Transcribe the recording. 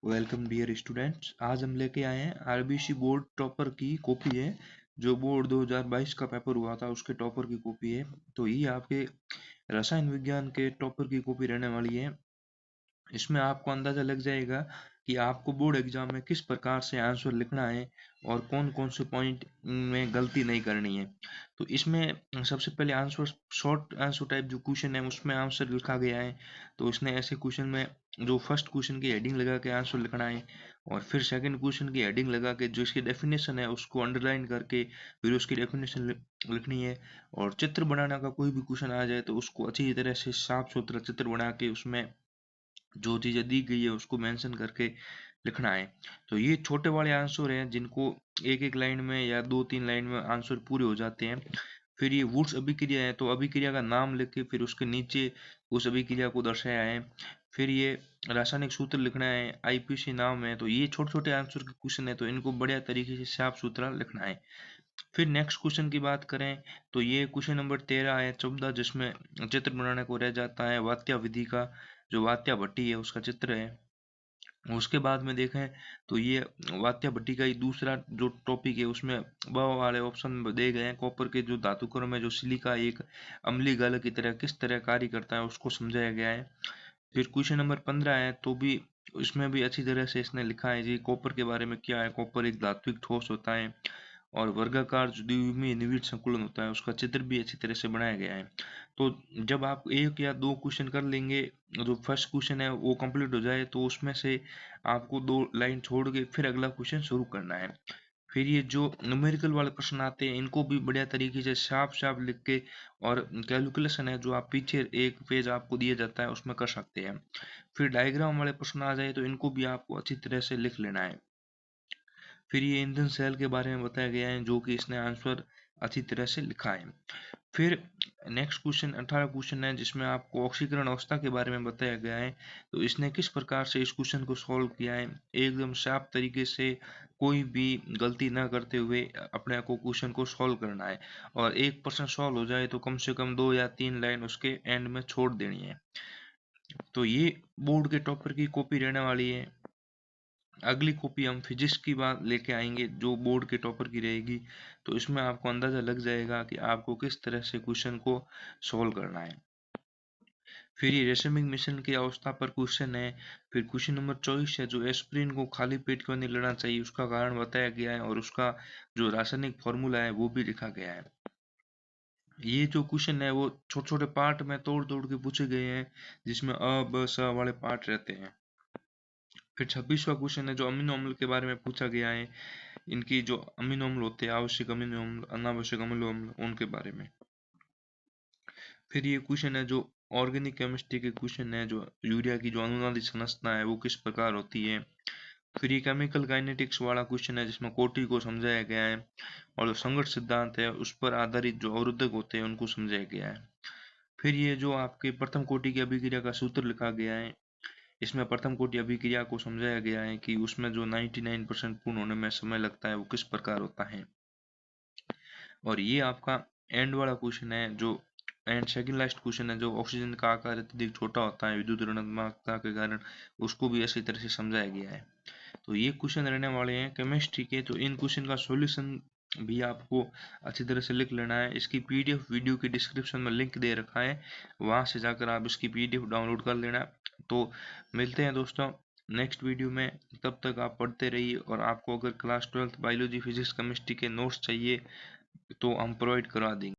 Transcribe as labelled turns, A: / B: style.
A: Welcome dear students. आज हम लेके आए हैं आरबीसी बोर्ड टॉपर की कॉपी है। जो बोर्ड 2022 का पेपर हुआ था उसके टॉपर की कॉपी है। तो ये आपके रसायन विज्ञान के टॉपर की कॉपी रहने वाली है। इसमें आपको अंदाजा लग जाएगा कि आपको बोर्ड एग्जाम में किस प्रकार से आंसर लिखना है और कौन कौन से पॉइंट में गलती नहीं करनी है। तो इसमें सबसे पहले आंसर, शॉर्ट आंसर टाइप जो क्वेश्चन है उसमें आंसर लिखा गया है। तो इसने ऐसे क्वेश्चन में जो फर्स्ट क्वेश्चन की हेडिंग लगा के आंसर लिखना है, और फिर सेकंड क्वेश्चन की हेडिंग लगा के जो इसकी डेफिनेशन है उसको अंडरलाइन करके फिर उसकी डेफिनेशन लिखनी है। और चित्र बनाने का कोई भी क्वेश्चन आ जाए तो उसको अच्छी तरह से साफ सुथरा चित्र बना के उसमें जो चीज़ें दी गई है उसको मेंशन करके लिखना है। तो ये छोटे वाले आंसर हैं जिनको एक एक लाइन में या दो तीन लाइन में आंसर पूरे हो जाते हैं। फिर ये वुड्स अभिक्रिया है, तो अभिक्रिया का नाम लिख के फिर उसके नीचे उस अभिक्रिया को दर्शाया है। फिर ये रासायनिक सूत्र लिखना है, आईपीसी नाम है। तो ये छोटे छोटे आंसर के क्वेश्चन है, तो इनको बढ़िया तरीके से साफ सुथरा लिखना है। फिर नेक्स्ट क्वेश्चन की बात करें तो ये क्वेश्चन नंबर 13 है 14, जिसमें चित्र बनाने को रह जाता है वात्या विधि का। जो वात्या भट्टी है उसका चित्र है। उसके बाद में देखें तो ये वात्या भट्टी का ही दूसरा जो टॉपिक है उसमें ब वाले ऑप्शन दे गए हैं। कॉपर के जो धातुकर्म में जो सिलिका एक अम्लीय गाल की तरह किस तरह कार्य करता है उसको समझाया गया है। फिर क्वेश्चन नंबर 15 है, तो भी इसमें भी अच्छी तरह से इसने लिखा है जी कॉपर के बारे में क्या है। कॉपर एक धात्विक ठोस होता है और वर्गाकार जो द्विमीय निविड़ संकुलन होता है उसका चित्र भी अच्छी तरह से बनाया गया है। तो जब आप एक या दो क्वेश्चन कर लेंगे, जो फर्स्ट क्वेश्चन है वो कंप्लीट हो जाए, तो उसमें से आपको दो लाइन छोड़ के फिर अगला क्वेश्चन शुरू करना है। फिर ये जो न्यूमेरिकल वाले प्रश्न आते हैं इनको भी बढ़िया तरीके से साफ साफ लिख के, और कैलकुलेशन है जो आप पीछे एक पेज आपको दिया जाता है उसमें कर सकते हैं। फिर डायग्राम वाले प्रश्न आ जाए तो इनको भी आपको अच्छी तरह से लिख लेना है। फिर ये ईंधन सेल के बारे में बताया गया है जो कि इसने आंसर अच्छी तरह से लिखा है। फिर नेक्स्ट क्वेश्चन 18 क्वेश्चन है जिसमें आपको ऑक्सीकरण अवस्था के बारे में बताया गया है। तो इसने किस प्रकार से इस क्वेश्चन को सॉल्व किया है, एकदम साफ तरीके से कोई भी गलती ना करते हुए अपने को क्वेश्चन को सॉल्व करना है। और एक परसेंट सॉल्व हो जाए तो कम से कम दो या तीन लाइन उसके एंड में छोड़ देनी है। तो ये बोर्ड के टॉपर की कॉपी रहने वाली है। अगली कॉपी हम फिजिक्स की बात लेके आएंगे जो बोर्ड के टॉपर की रहेगी। तो इसमें आपको अंदाजा लग जाएगा कि आपको किस तरह से क्वेश्चन को सॉल्व करना है। फिर ये रेशमिक मिशन की अवस्था पर क्वेश्चन है। फिर क्वेश्चन नंबर 24 है, जो एस्पिरिन को खाली पेट क्यों नहीं लेना चाहिए उसका कारण बताया गया है और उसका जो रासायनिक फॉर्मूला है वो भी लिखा गया है। ये जो क्वेश्चन है वो छोटे छोटे पार्ट में तोड़ तोड़ के पूछे गए हैं जिसमें अ ब स वाले पार्ट रहते हैं। फिर 26वां क्वेश्चन है जो अमीनो अम्ल के बारे में पूछा गया है। इनकी जो अमीनो अम्ल होते हैं, आवश्यक अमीनो अम्ल, अनावश्यक अमीनो अम्ल, उनके बारे में। फिर ये क्वेश्चन है जो ऑर्गेनिक केमिस्ट्री के क्वेश्चन है, जो यूरिया की जो अनुनादिक संरचना है वो किस प्रकार होती है। फिर ये केमिकल काइनेटिक्स वाला क्वेश्चन है जिसमें कोटि को समझाया गया है और जो संघर्ष सिद्धांत है उस पर आधारित जो अवरोधक होते हैं उनको समझाया गया है। फिर ये जो आपके प्रथम कोटि की अभिक्रिया का सूत्र लिखा गया है, इसमें प्रथम कोटि अभिक्रिया को समझाया गया है कि उसमें जो 99% पूर्ण होने में समय लगता है वो किस प्रकार होता है। और ये आपका एंड वाला क्वेश्चन है जो एंड सेकंड लास्ट क्वेश्चन है, जो ऑक्सीजन का आकार अत्यधिक छोटा होता है विद्युत ऋणात्मकता के कारण, उसको भी अच्छी तरह से समझाया गया है। तो ये क्वेश्चन रहने वाले हैं केमिस्ट्री के। तो इन क्वेश्चन का सॉल्यूशन भी आपको अच्छी तरह से लिख लेना है। इसकी पीडीएफ वीडियो के डिस्क्रिप्शन में लिंक दे रखा है, वहां से जाकर आप इसकी पीडीएफ डाउनलोड कर लेना। तो मिलते हैं दोस्तों नेक्स्ट वीडियो में। तब तक आप पढ़ते रहिए, और आपको अगर class 12th biology physics chemistry के नोट्स चाहिए तो हम प्रोवाइड करवा देंगे।